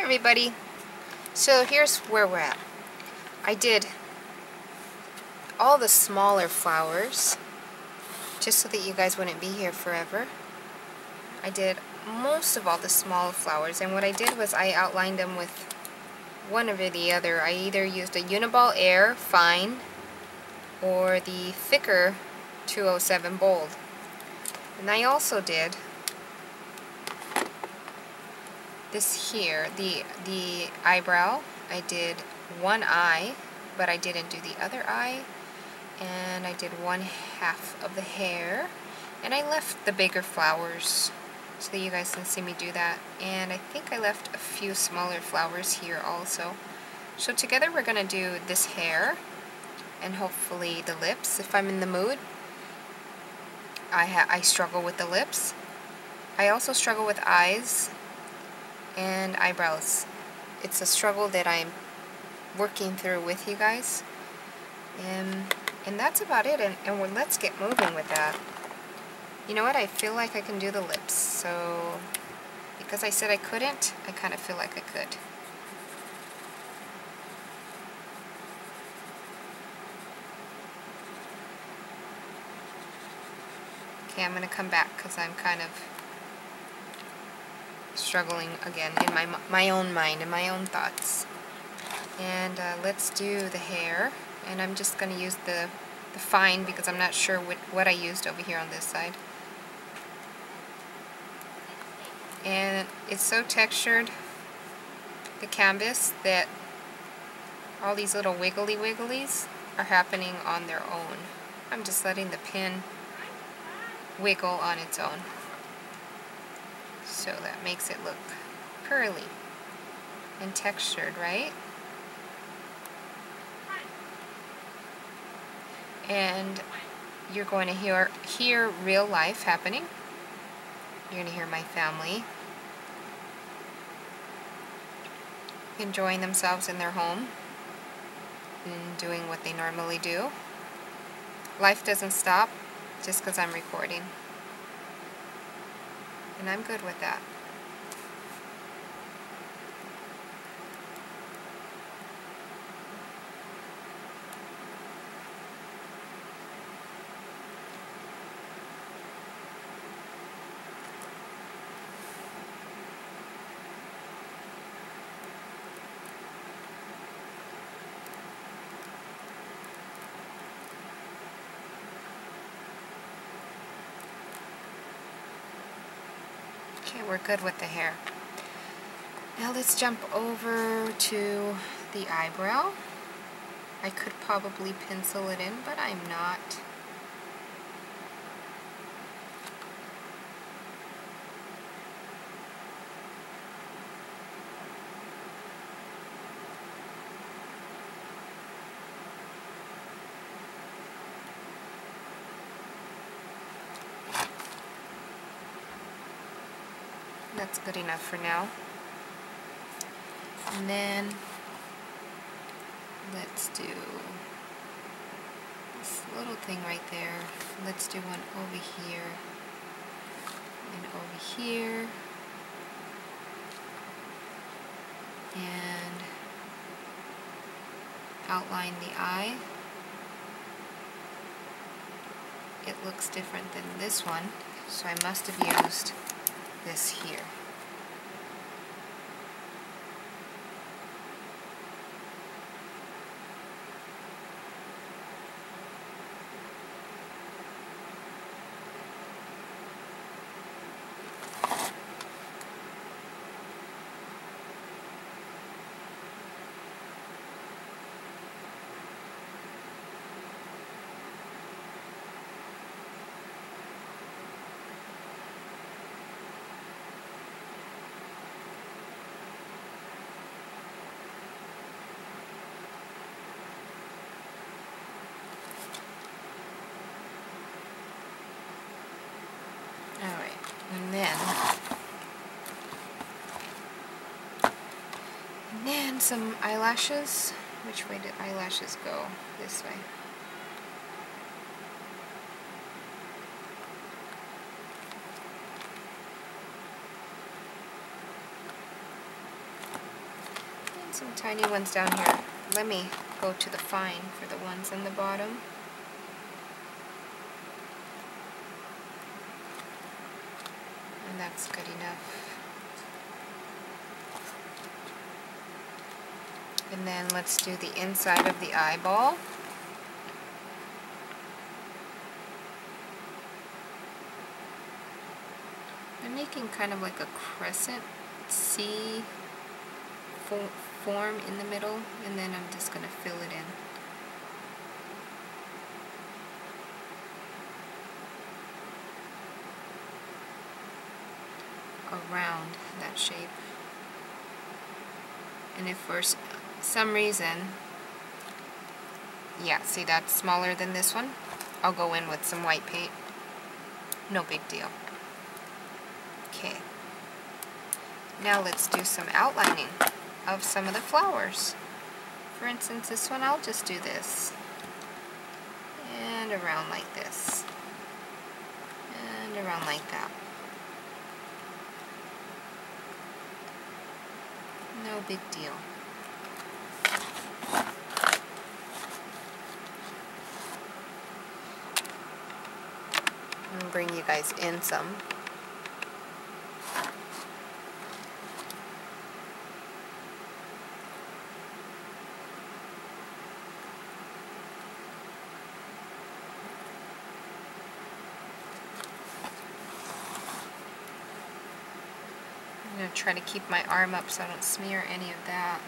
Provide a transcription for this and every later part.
everybody. So here's where we're at. I did all the smaller flowers just so that you guys wouldn't be here forever. I did most of all the small flowers, and what I did was I outlined them with one over the other. I either used a Uniball Air Fine or the thicker 207 Bold. And I also did this here, the eyebrow. I did one eye, but I didn't do the other eye. And I did one half of the hair. And I left the bigger flowers so that you guys can see me do that. And I think I left a few smaller flowers here also. So together we're going to do this hair and hopefully the lips if I'm in the mood. I struggle with the lips. I also struggle with eyes and eyebrows. It's a struggle that I'm working through with you guys. And that's about it. And let's get moving with that. You know what? I feel like I can do the lips. So, because I said I couldn't, I kind of feel like I could. Okay, I'm going to come back because I'm kind of struggling again in my own mind and my own thoughts. And let's do the hair. And I'm just going to use the fine because I'm not sure what I used over here on this side. And it's so textured, the canvas, that all these little wiggly wigglies are happening on their own. I'm just letting the pin wiggle on its own. So that makes it look curly and textured, right? And you're going to hear real life happening. You're going to hear my family enjoying themselves in their home and doing what they normally do. Life doesn't stop just because I'm recording. And I'm good with that. Okay, we're good with the hair. Now let's jump over to the eyebrow. I could probably pencil it in, but I'm not. That's good enough for now. And then let's do this little thing right there. Let's do one over here and over here. And outline the eye. It looks different than this one, so I must have used this here. And then some eyelashes. Which way did eyelashes go? This way. Some tiny ones down here. Let me go to the fine for the ones on the bottom. And that's good enough. And then let's do the inside of the eyeball. I'm making kind of like a crescent C form in the middle, and then I'm just going to fill it in. Around that shape. And if for some reason, yeah, see that's smaller than this one, I'll go in with some white paint. No big deal. Okay. Now let's do some outlining of some of the flowers. For instance, this one, I'll just do this. And around like this. And around like that. No big deal. I'm going to bring you guys in some. I'm going to try to keep my arm up so I don't smear any of that.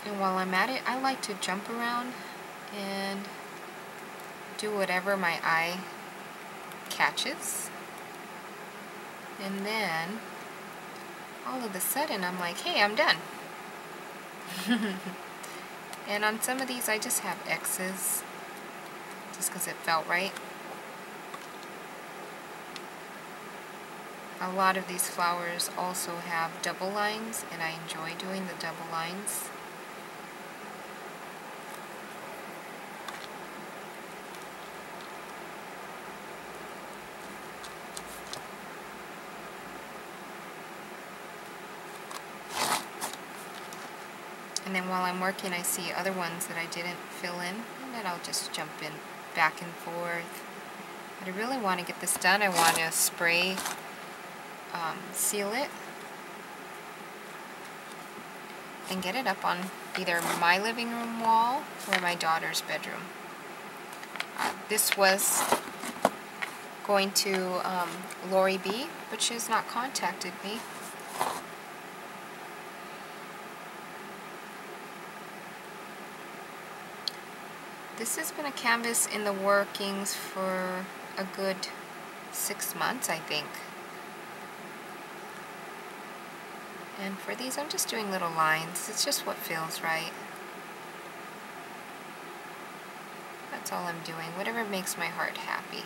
And while I'm at it, I like to jump around and do whatever my eye catches. And then, all of a sudden, I'm like, hey, I'm done. And on some of these, I just have X's, just because it felt right. A lot of these flowers also have double lines, and I enjoy doing the double lines. And then while I'm working, I see other ones that I didn't fill in, and then I'll just jump in back and forth. But I really want to get this done. I want to spray seal it and get it up on either my living room wall or my daughter's bedroom. This was going to Lori B, but she has not contacted me. This has been a canvas in the workings for a good 6 months, I think. And for these, I'm just doing little lines. It's just what feels right. That's all I'm doing. Whatever makes my heart happy.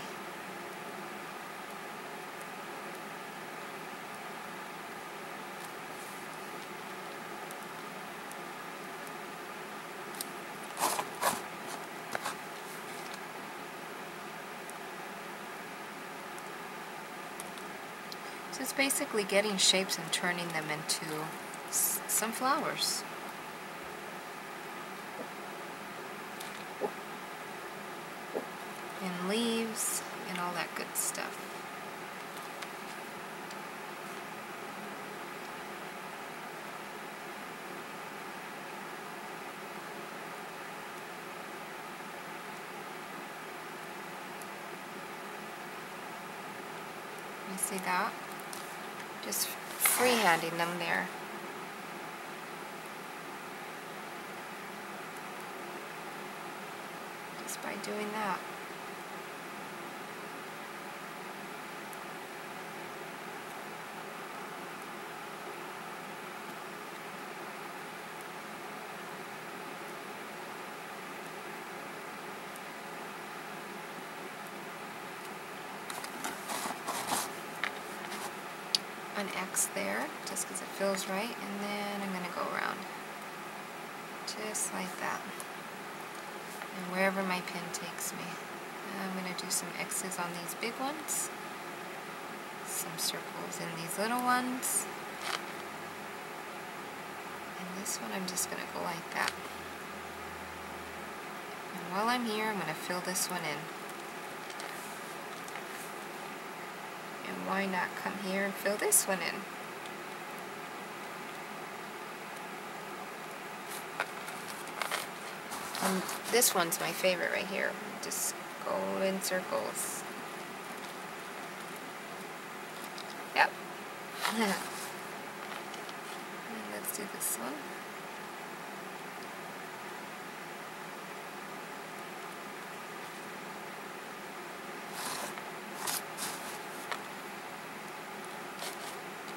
So it's basically getting shapes and turning them into some flowers. And leaves and all that good stuff. You see that? Just freehanding them there. Just by doing that. On X there, just because it feels right, and then I'm going to go around. Just like that. And wherever my pen takes me. I'm going to do some X's on these big ones. Some circles in these little ones. And this one I'm just going to go like that. And while I'm here, I'm going to fill this one in. And why not come here and fill this one in? And this one's my favorite right here. Just go in circles. Yep. And let's do this one.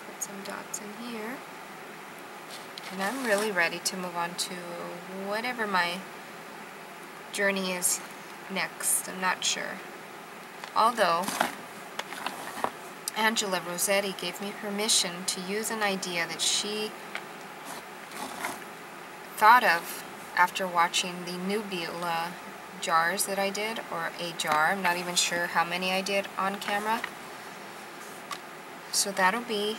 Put some dots in here. And I'm really ready to move on to whatever my journey is next. I'm not sure. Although Angela Rossetti gave me permission to use an idea that she thought of after watching the Nubila jars that I did, or a jar. I'm not even sure how many I did on camera. So that'll be,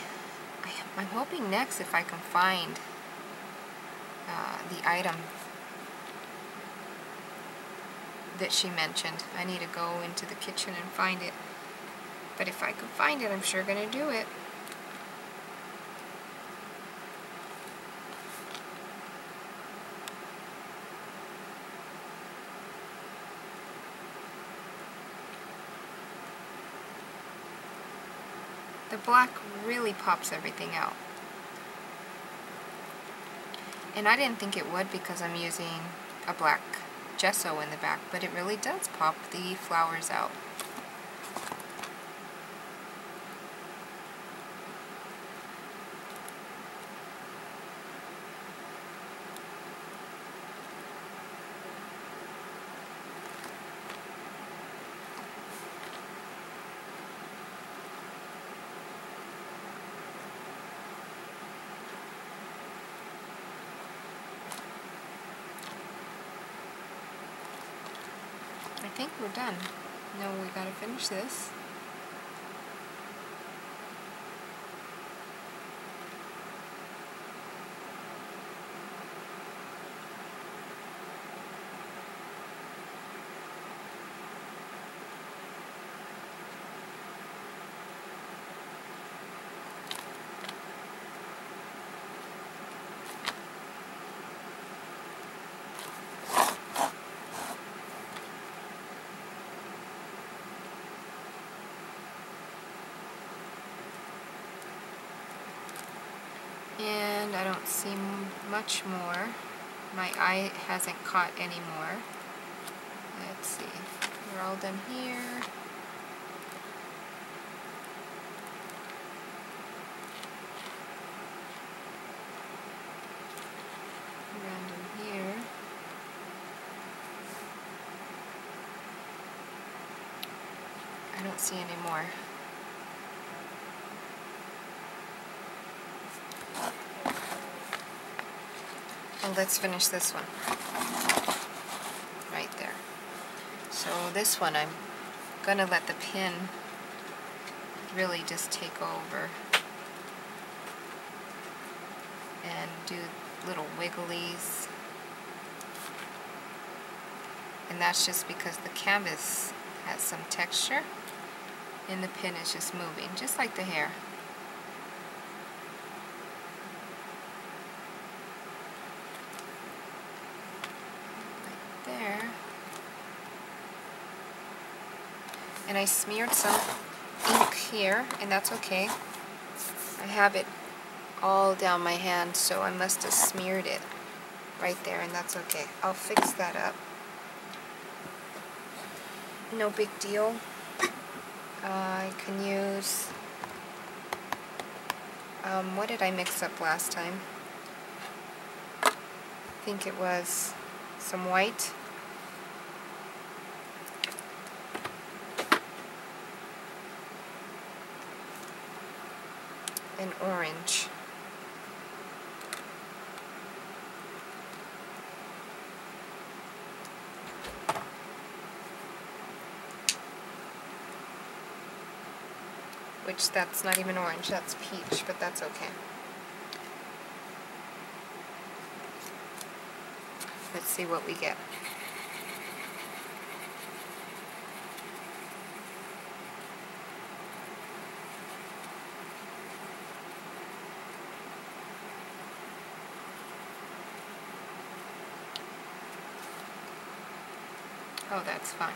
I'm hoping next if I can find the item that she mentioned. I need to go into the kitchen and find it. But if I can find it, I'm sure going to do it. The black really pops everything out. And I didn't think it would because I'm using a black gesso in the back, but it really does pop the flowers out. I think we're done. Now we gotta finish this. And I don't see much more. My eye hasn't caught any more. Let's see. We're all done here. Random here. I don't see any more. Well, let's finish this one. Right there. So this one I'm gonna let the pin really just take over and do little wigglies. And that's just because the canvas has some texture and the pin is just moving, just like the hair. There. And I smeared some ink here, and that's okay. I have it all down my hand, so I must have smeared it right there, and that's okay. I'll fix that up. No big deal. I can use, what did I mix up last time? I think it was some white. and orange. Which that's not even orange, that's peach, but that's okay. Let's see what we get. Oh, that's fine.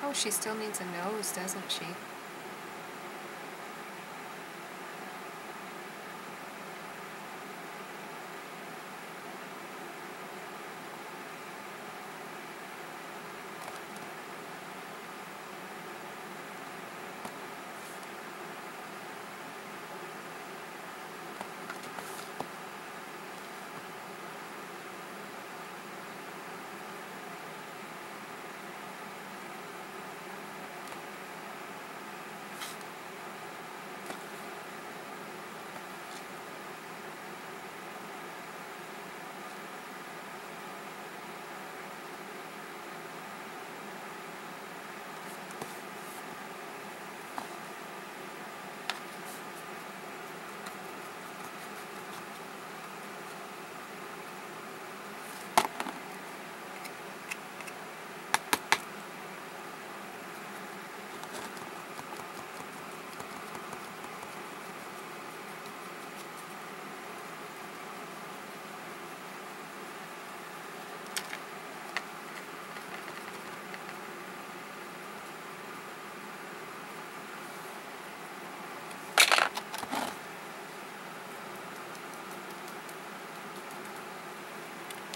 Oh, she still needs a nose, doesn't she?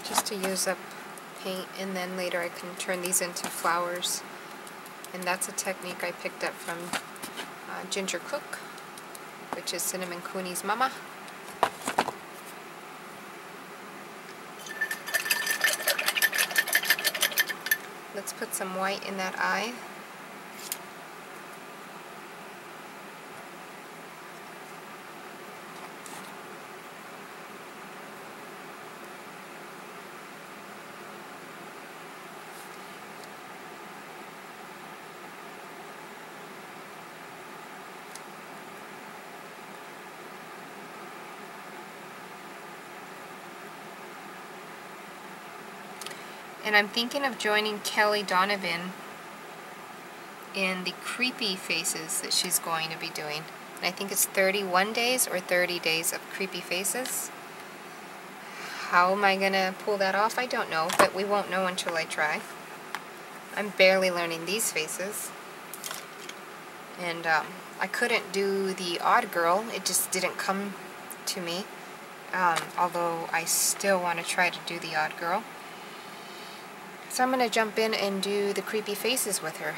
Just to use up paint, and then later I can turn these into flowers. And that's a technique I picked up from Ginger Cook, which is Cinnamon Cooney's mama. Let's put some white in that eye. And I'm thinking of joining Kelly Donovan in the creepy faces that she's going to be doing. And I think it's 31 days or 30 days of creepy faces. How am I going to pull that off? I don't know, but we won't know until I try. I'm barely learning these faces. And I couldn't do the odd girl. It just didn't come to me. Although I still want to try to do the odd girl. So I'm going to jump in and do the creepy faces with her.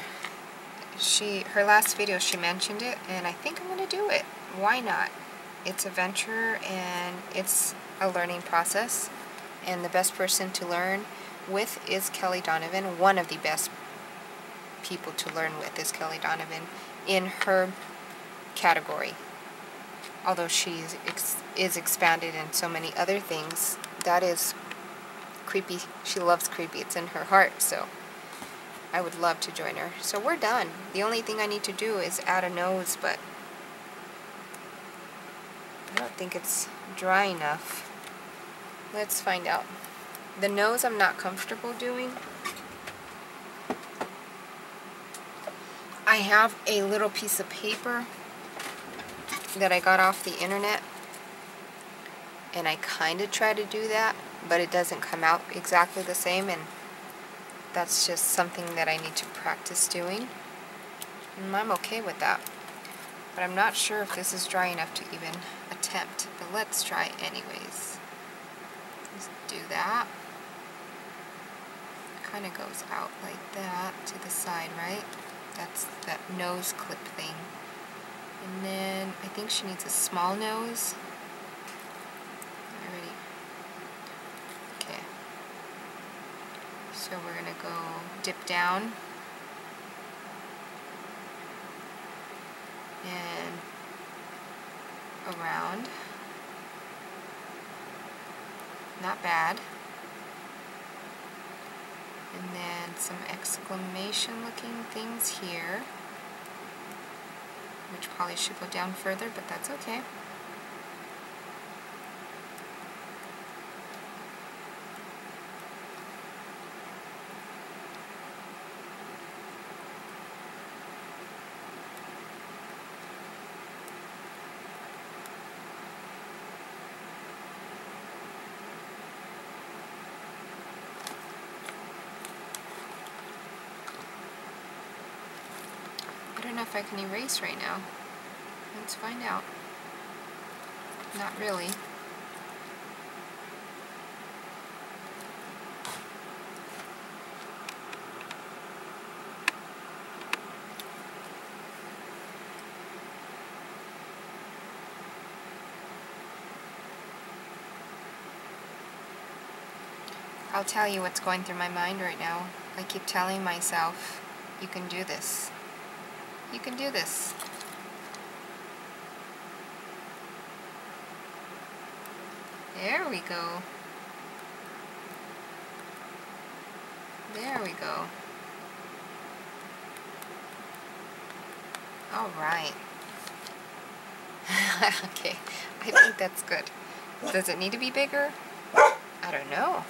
Her last video she mentioned it, and I think I'm going to do it. Why not? It's a venture and it's a learning process, and the best person to learn with is Kelly Donovan. One of the best people to learn with is Kelly Donovan in her category. Although she is expanded in so many other things, that is creepy. She loves creepy. It's in her heart, so I would love to join her. So we're done. The only thing I need to do is add a nose, but I don't think it's dry enough. Let's find out. The nose I'm not comfortable doing. I have a little piece of paper that I got off the internet, and I kind of try to do that, but it doesn't come out exactly the same, and that's just something that I need to practice doing. And I'm okay with that. But I'm not sure if this is dry enough to even attempt. But let's try anyways. Just do that. Kind of goes out like that to the side, right? That's that nose clip thing. And then I think she needs a small nose. Already. Okay. So we're gonna go dip down and around. Not bad. And then some exclamation looking things here, which probably should go down further, but that's okay. I don't know if I can erase right now. Let's find out. Not really. I'll tell you what's going through my mind right now. I keep telling myself, you can do this. You can do this. There we go. There we go. All right. Okay, I think that's good. Does it need to be bigger? I don't know.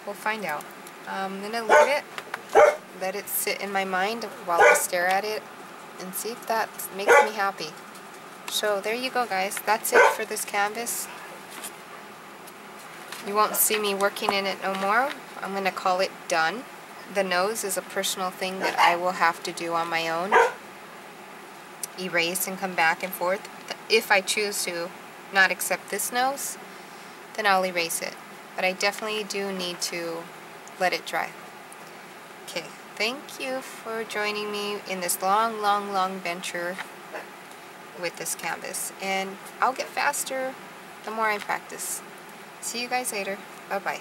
We'll find out. I'm gonna leave it, let it sit in my mind while I stare at it and see if that makes me happy. So there you go, guys. That's it for this canvas. You won't see me working in it no more. I'm gonna call it done. The nose is a personal thing that I will have to do on my own. Erase and come back and forth. If I choose to not accept this nose, then I'll erase it. But I definitely do need to let it dry. Okay, thank you for joining me in this long, long, long venture with this canvas. And I'll get faster the more I practice. See you guys later. Bye-bye.